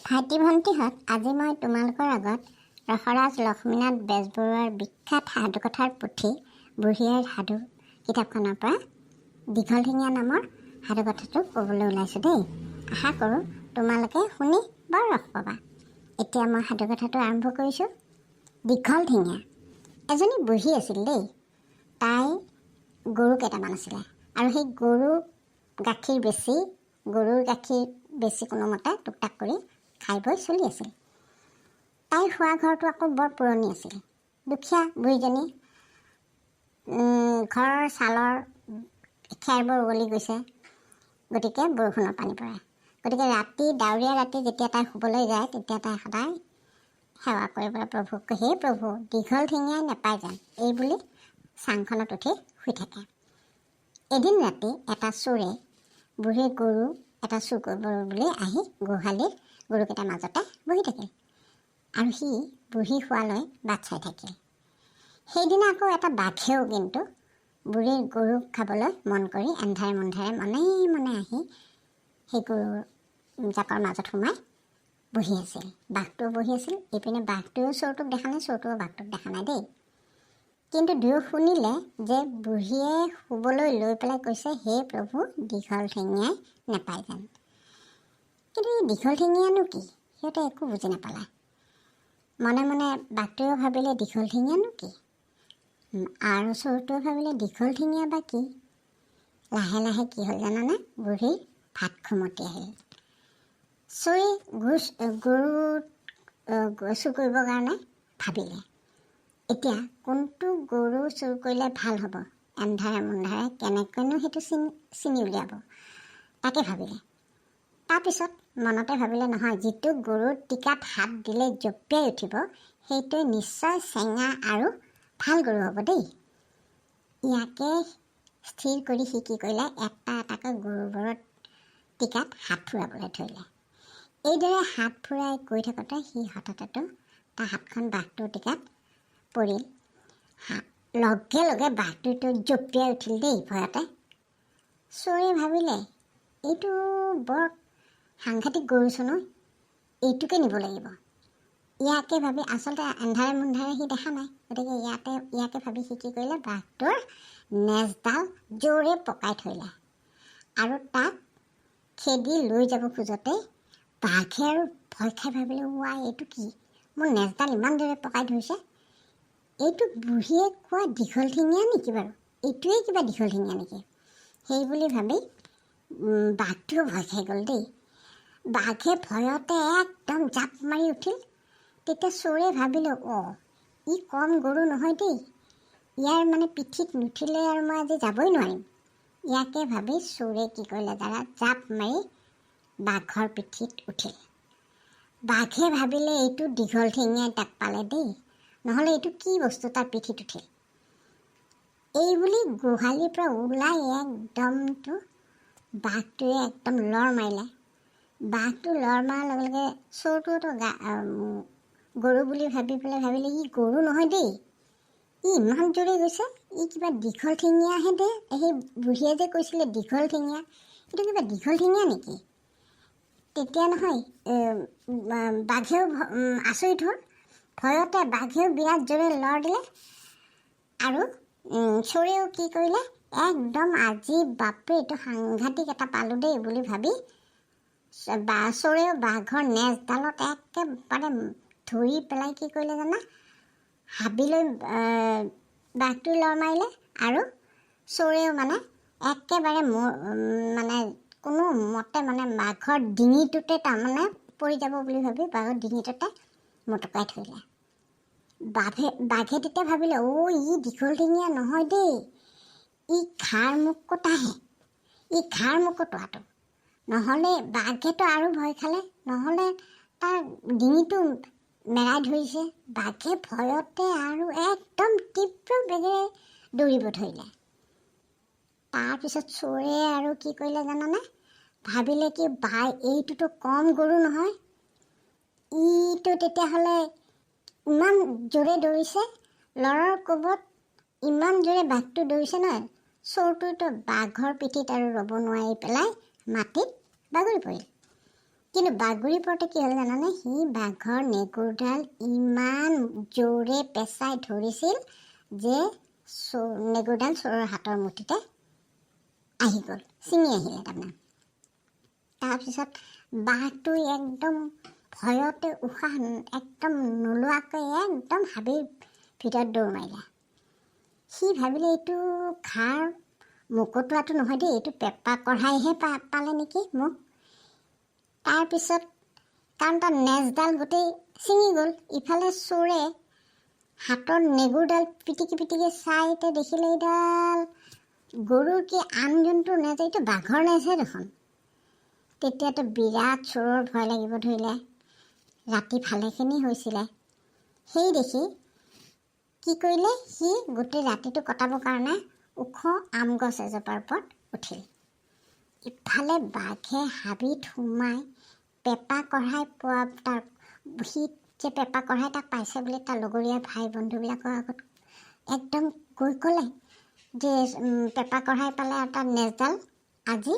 ভাইটি ভণ্টিহঁত, আজি মই তোমালোকৰ আগত ৰসৰাজ লক্ষ্মীনাথ বেজবৰুৱাৰ বিখ্যাত সাধুকথাৰ পুথি বুঢ়ী আইৰ সাধু কিতাপখনৰ পৰা দীঘলঠেঙীয়া নামৰ সাধুকথাটো ক'বলৈ ওলাইছোঁ দেই। আশা কৰোঁ তোমালোকে শুনি বৰ ৰস পাবা। এতিয়া মই সাধুকথাটো আৰম্ভ কৰিছোঁ। দীঘলঠেঙীয়া এজনী বুঢ়ী আছিল দেই। তাই গৰু কেইটামান আছিলে আৰু সেই গৰুৰ গাখীৰ বেছি কোনোমতে টুকটাক কৰি খাই বৈ চলি আছিল। তাইৰ শোৱা ঘৰটো আকৌ বৰ পুৰণি আছিল। দুখীয়া বুঢ়ীজনী, ঘৰৰ ছালৰ খেৰবোৰ উৱলি গৈছে, গতিকে বৰষুণৰ পানী পৰে। গতিকে ৰাতি, ডাৱৰীয়া ৰাতি যেতিয়া তাই শুবলৈ যায়, তেতিয়া তাই সদায় সেৱা কৰিবলৈ প্ৰভুক, হে প্ৰভু, দীঘলঠেঙীয়াই নেপায় যেন, এই বুলি চাংখনত উঠি শুই থাকে। এদিন ৰাতি এটা চোৰে বুঢ়ীৰ গৰু এটা চুৰ কৰিব বুলি আহি গোহালিৰ গৰুকেইটাৰ মাজতে বহি থাকিল আৰু সি বুঢ়ী শোৱালৈ বাট চাই থাকিল। সেইদিনা আকৌ এটা বাঘেও কিন্তু বুঢ়ীৰ গৰুক খাবলৈ মন কৰি এন্ধাৰে মুন্ধাৰে মনে মনে আহি সেই গৰু জাকৰ মাজত সোমাই বহি আছিল। বাঘটোও বহি আছিল। এইপিনে বাঘটোৱেও চোৰটোক দেখা নাই, চোৰটোও বাঘটোক দেখা নাই দেই। কিন্তু দুয়ো শুনিলে যে বুঢ়ীয়ে শুবলৈ লৈ পেলাই কৈছে, হে প্ৰভু, দীঘলঠেঙীয়াই নেপায় যেন। কিন্তু এই দীঘলঠেঙীয়ানো কি? সিহঁতে একো বুজি নাপালে। মনে মনে বাঘটোৱেও ভাবিলে দীঘলঠেঙীয়ানো কি, আৰু চোৰটোৱে ভাবিলে দীঘলঠেঙীয়া বা কি। লাহে লাহে কি হ'ল জানানে? বুঢ়ীৰ ভাত খুমতি আহিল। চোৰে গৰু চুৰ কৰিবৰ কাৰণে ভাবিলে, এতিয়া কোনটো গৰু চুৰ কৰিলে ভাল হ'ব, এন্ধাৰে মুন্ধাৰে কেনেকৈনো সেইটো চিনি উলিয়াব, তাকে ভাবিলে। তাৰপিছত মনতে ভাবিলে, নহয়, যিটো গৰুৰ টিকাত হাত দিলে জঁপিয়াই উঠিব, সেইটোৱে নিশ্চয় চেঙা আৰু ভাল গৰু হ'ব দেই। ইয়াকে স্থিৰ কৰি সি কি কৰিলে, এটা এটাকৈ গৰুবোৰৰ টিকাত হাত ফুৰাবলৈ ধৰিলে। এইদৰে হাত ফুৰাই গৈ থাকোঁতে সি হঠাতে তাৰ হাতখন বাঘটোৰ টিকাত পৰিল। লগে লগে বাঘটোতো জঁপিয়াই উঠিল দেই ভয়তে। চোৰে ভাবিলে, এইটো বৰ সাংঘাতিক গৰুচোন, এইটোকে নিব লাগিব। ইয়াকে ভাবি, আচলতে এন্ধাৰে মুন্ধাৰে সি দেখা নাই, গতিকে ইয়াকে ভাবি সি কি কৰিলে, বাঘটোৰ নেজডাল জোৰে পকাই থৰিলে আৰু তাক খেদি লৈ যাব খোজোতে বাঘে আৰু ভয় খাই ভাবিলে, ৱাই, এইটো কি, মোৰ নেজডাল ইমান জোৰে পকাই ধৰিছে, এইটো বুঢ়ীয়ে কোৱা দীঘলঠেঙীয়া নেকি বাৰু, এইটোৱেই কিবা দীঘলঠেঙীয়া নেকি? সেই বুলি ভাবি বাঘটোও ভয় খাই গ'ল দেই। বাঘে ভয়তে একদম জাপ মাৰি উঠিল। তেতিয়া চোৰে ভাবিলে, ই কম গৰু নহয় দেই, ইয়াৰ মানে পিঠিত নুঠিলে আৰু মই আজি যাবই নোৱাৰিম। ইয়াকে ভাবি চোৰে কি কৰিলে দাদা, জাপ মাৰি বাঘৰ পিঠিত উঠিল। বাঘে ভাবিলে, এইটো দীঘলঠেঙীয়াই তাক পালে দেই, নহ'লে এইটো কি বস্তু তাৰ পিঠিত উঠিল। এই বুলি গোহালিৰ পৰা ওলাই একদমটো বাঘটোৱে একদম লৰ মাৰিলে। বাঘটো লৰ মৰাৰ লগে লগে চোৰটোতো গৰু বুলি ভাবি পেলাই ভাবিলে, ই গৰু নহয় দেই, ই ইমান জোৰে গৈছে, ই কিবা দীঘলঠেঙীয়াহে দে, সেই বুঢ়ীয়ে যে কৈছিলে দীঘলঠেঙীয়া, এইটো কিবা দীঘলঠেঙীয়া নেকি? তেতিয়া নহয় বাঘেও আচৰিত হ'ল। ভয়তে বাঘেও বিৰাট জোৰে লৰ দিলে আৰু চোৰেও কি কৰিলে, একদম আজি বাপৰে এইটো সাংঘাতিক এটা পালোঁ দেই বুলি ভাবি চোৰেও বাঘৰ নেজডালত একেবাৰে ধৰি পেলাই কি কৰিলে জানা, হাবিলৈ বাঘটো লৰ মাৰিলে আৰু চোৰেও মানে একেবাৰে কোনো মতে বাঘৰ ডিঙিটোতে তাৰমানে পৰি যাব বুলি ভাবি বাঘৰ ডিঙিটোতে মটকাই থৰিলে। বাঘে তেতিয়া ভাবিলে, ই দীঘলঠেঙীয়া নহয় দেই, ই ঘাৰ মুখ কটাহে, ই ঘাৰ মুখ কটোৱাটো। নহ'লে বাঘেতো আৰু ভয় খালে, নহ'লে তাৰ ডিঙিটো মেৰাই ধৰিছে। বাঘে ভয়তে আৰু একদম তীব্ৰ বেগেৰে দৌৰিব ধৰিলে। তাৰপিছত চোৰে আৰু কি কৰিলে জানানে, ভাবিলে কি, এইটোতো কম গৰু নহয়, ইটো তেতিয়াহ'লে ইমান জোৰে দৌৰিছে, লৰৰ কোবত ইমান জোৰে বাঘটো দৌৰিছে নহয়, চোৰটোতো বাঘৰ পিঠিত আৰু ৰ'ব নোৱাৰি পেলাই মাটিত বাগৰি পৰিল। কিন্তু বাঘুৰি পৰতে কি হ'ল জানানে, সি বাঘৰ নেগুৰডাল ইমান জোৰে পেঁচাই ধৰিছিল যে নেগুৰডাল চোৰৰ হাতৰ মুঠিতে আহি গ'ল, ছিঙি আহিলে তাৰমানে। তাৰপিছত বাঘটো একদম ভয়তে উশাহ একদম নোলোৱাকৈ একদম হাবিৰ ভিতৰত দৌৰ মাৰিলে। সি ভাবিলে এইটো ঘাৰ মুকুটোৱাটো নহয় দেই, এইটো পেপা কঢ়াইহে পালে নেকি মোক। তাৰপিছত কাৰণ তাৰ নেজডাল গোটেই ছিঙি গ'ল। ইফালে চোৰে হাতৰ নেগুৰডাল পিটিকি পিটিকি চাইতে দেখিলে এইডাল গৰুৰ কি আন জন্তুৰ নেজ, এইটো বাঘৰ নেজহে দেখোন। তেতিয়াতো বিৰাট চোৰৰ ভয় লাগিব ধৰিলে। ৰাতি ভালেখিনি হৈছিলে। সেই দেখি কি কৰিলে, সি গোটেই ৰাতিটো কটাবৰ কাৰণে ওখ আম গছ এজোপাৰ ওপৰত উঠিল। ইফালে বাঘে হাবিত সোমাই পেপা কঢ়াই পোৱা তাৰ সি যে পেপা কঢ়াই তাক পাইছে বুলি তাৰ লগৰীয়া ভাই বন্ধুবিলাকৰ আগত একদম গৈ ক'লে যে পেপা কঢ়াই পালে আৰু তাৰ নেজডাল আজি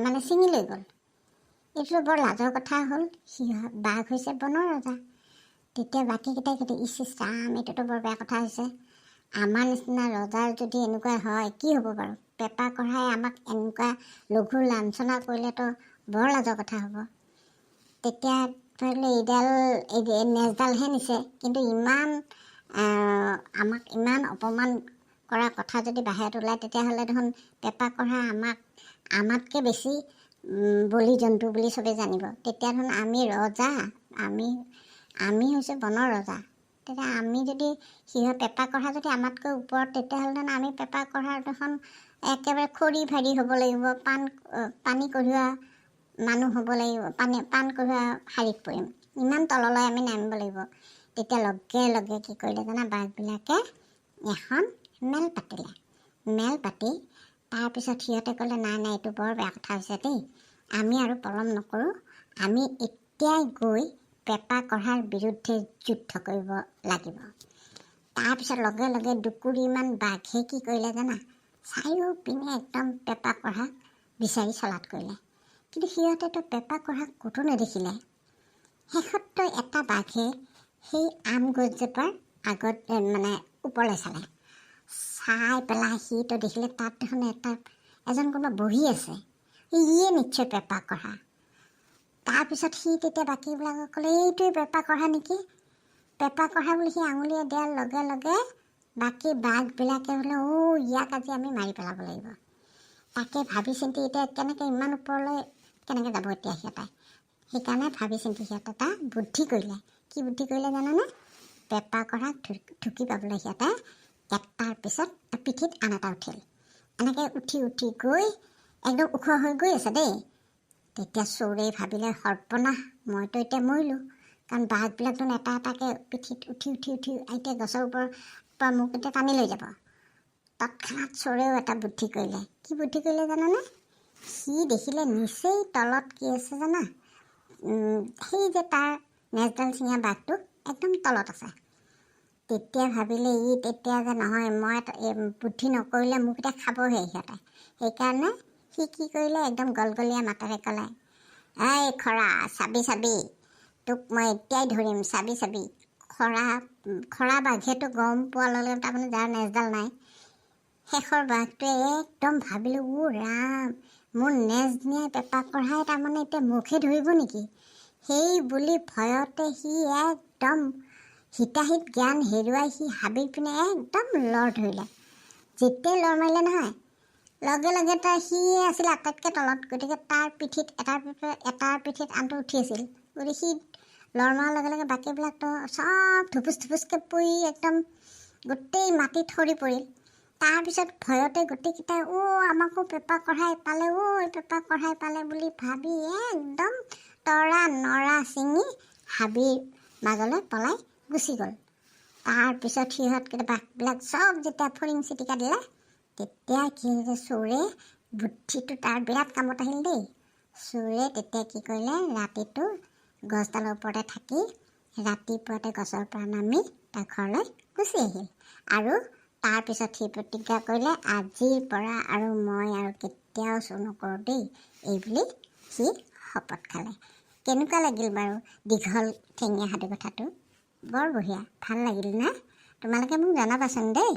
মানে ছিঙি লৈ গ'ল। এইটো বৰ লাজৰ কথা হ'ল। বাঘ হৈছে বনৰ ৰজা। তেতিয়া বাকীকেইটাই কেতিয়া ইচিষ্টাম, এইটোতো বৰ বেয়া কথা হৈছে। আমাৰ নিচিনা ৰজাৰ যদি এনেকুৱা হয় কি হ'ব বাৰু? পেপা কঢ়াই আমাক এনেকুৱা লঘু লাঞ্ছনা কৰিলেতো বৰ লাজৰ কথা হ'ব। তেতিয়া ধৰিলে এই নেজডালহে নিছে, কিন্তু আমাক ইমান অপমান কৰা কথা যদি বাহিৰত ওলায়, তেতিয়াহ'লে দেখোন পেপা কঢ়া আমাতকৈ বেছি বলি জন্তু বুলি চবেই জানিব। তেতিয়া দেখোন আমি ৰজা, আমি হৈছোঁ বনৰ ৰজা। তেতিয়া আমি যদি পেপা কঢ়া যদি আমাতকৈ ওপৰত, তেতিয়াহ'লে দেখোন আমি পেপা কঢ়াৰ দেখোন একেবাৰে খৰি ভাৰী হ'ব লাগিব, পানী কঢ়িওৱা মানুহ হ'ব লাগিব, পাণ কঢ়িওৱা শাৰীত পৰিম, ইমান তললৈ আমি নামিব লাগিব। তেতিয়া লগে লগে কি কৰিলে জানা, বাঘবিলাকে এখন মেল পাতিলে। মেল পাতি তাৰপিছত সিহঁতে ক'লে, নাই এইটো বৰ বেয়া কথা হৈছে দেই, আমি আৰু পলম নকৰোঁ, আমি এতিয়াই গৈ পেপা কঢ়াৰ বিৰুদ্ধে যুদ্ধ কৰিব লাগিব। তাৰপিছত লগে লগে দুকুৰিমান বাঘে কি কৰিলে জানা, চাৰিওপিনে একদম পেপা কঢ়াক বিচাৰি চলাত কৰিলে। কিন্তু সিহঁতেতো পেপা কঢ়াক ক'তো নেদেখিলে। শেষততো এটা বাঘে সেই আম গছজোপাৰ আগত মানে ওপৰলৈ চাই পেলাই সিটো দেখিলে তাত দেখোন এজন কোনোবা বহি আছে, ইয়ে নিশ্চয় পেপা কঢ়া। তাৰপিছত সি তেতিয়া বাকীবিলাকক ক'লে, এইটোৱে পেপা কঢ়া নেকি? পেপা কঢ়া বুলি সি আঙুলিয়ে দিয়াৰ লগে লগে বাকী বাঘবিলাকে বোলে, ইয়াক আজি আমি মাৰি পেলাব লাগিব। তাকে ভাবি চিন্তি এতিয়া কেনেকৈ ইমান ওপৰলৈ কেনেকৈ যাব এতিয়া সিহঁতে। সেইকাৰণে ভাবি চিন্তি সিহঁতে এটা বুদ্ধি কৰিলে। কি বুদ্ধি কৰিলে জানানে? পেপা কঢ়াক ঢুকি পাবলৈ সিহঁতে এটাৰ পিছত পিঠিত আন এটা উঠিল। এনেকৈ উঠি উঠি গৈ একদম ওখ হৈ গৈ আছে দেই। তেতিয়া চোৰে ভাবিলে, সৰ্বনাশ, মইতো এতিয়া মৰিলোঁ, কাৰণ বাঘবিলাকতো এটা এটাকৈ পিঠিত উঠি উঠি উঠি এতিয়া গছৰ ওপৰৰ পৰা মোক এতিয়া টানি লৈ যাব। তৎক্ষণাত চোৰেও এটা বুদ্ধি কৰিলে। কি বুদ্ধি কৰিলে জানানে? সি দেখিলে নিচেই তলত কি আছে জানা, সেই যে তাৰ নেজডাল ছিঙা বাঘটো একদম তলত আছে। তেতিয়া ভাবিলে তেতিয়া যে নহয়, মই বুদ্ধি নকৰিলে মোক এতিয়া খাবহে সিহঁতে। সেইকাৰণে সি কি কৰিলে, একদম গলগলীয়া মাতেৰে ক'লে, এই খৰা, চাবি, তোক মই এতিয়াই ধৰিম, চাবি। খৰা বাঘেতো গম পোৱা ল'লে তাৰমানে যাৰ নেজডাল নাই। শেষৰ বাঘটোৱে একদম ভাবিলোঁ, ৰাম, মোৰ নেজ নিয়াই পেপা কঢ়াই তাৰমানে এতিয়া মুখে ধৰিব নেকি? সেই বুলি ভয়তে সি একদম হিতাহিত জ্ঞান হেৰুৱাই সি হাবিৰ পিনে একদম লৰ ধৰিলে। যেতিয়াই লৰ মাৰিলে নহয়, লগে লগে সিয়ে আছিল আটাইতকৈ তলত। গতিকে তাৰ পিঠিত এটাৰ পিঠিত আনটো উঠি আছিল। গতিকে সি লৰ মৰাৰ লগে লগে বাকীবিলাকতো চব ধুপুচকৈ পৰি একদম গোটেই মাটিত সৰি পৰিল। তাৰপিছত ভয়তে গোটেইকেইটাই আমাকো পেপা কঢ়াই পালে, পেপা কঢ়াই পালে বুলি ভাবি একদম তৰা নৰা ছিঙি হাবিৰ মাজলৈ পলাই গুচি গ'ল। তাৰপিছত সিহঁতকেইটা বাঘবিলাক চব যেতিয়া ফৰিং চিটিকা দিলে, তেতিয়া কি হৈছে, চোৰে বুদ্ধিটো তাৰ বিৰাট কামত আহিল দেই। চোৰে তেতিয়া কি কৰিলে, ৰাতিটো গছডালৰ ওপৰতে থাকি ৰাতিপুৱাতে গছৰ পৰা নামি তাৰ ঘৰলৈ গুচি আহিল। আৰু তাৰপিছত সি প্ৰতিজ্ঞা কৰিলে, আজিৰ পৰা আৰু মই আৰু কেতিয়াও চুৰ নকৰোঁ দেই, এই বুলি সি শপত খালে। কেনেকুৱা লাগিল বাৰু দীঘল ঠেঙীয়া সাধু কথাটো? বৰ বঢ়িয়া, ভাল লাগিল না? তোমালোকে মোক জনাবাচোন দেই।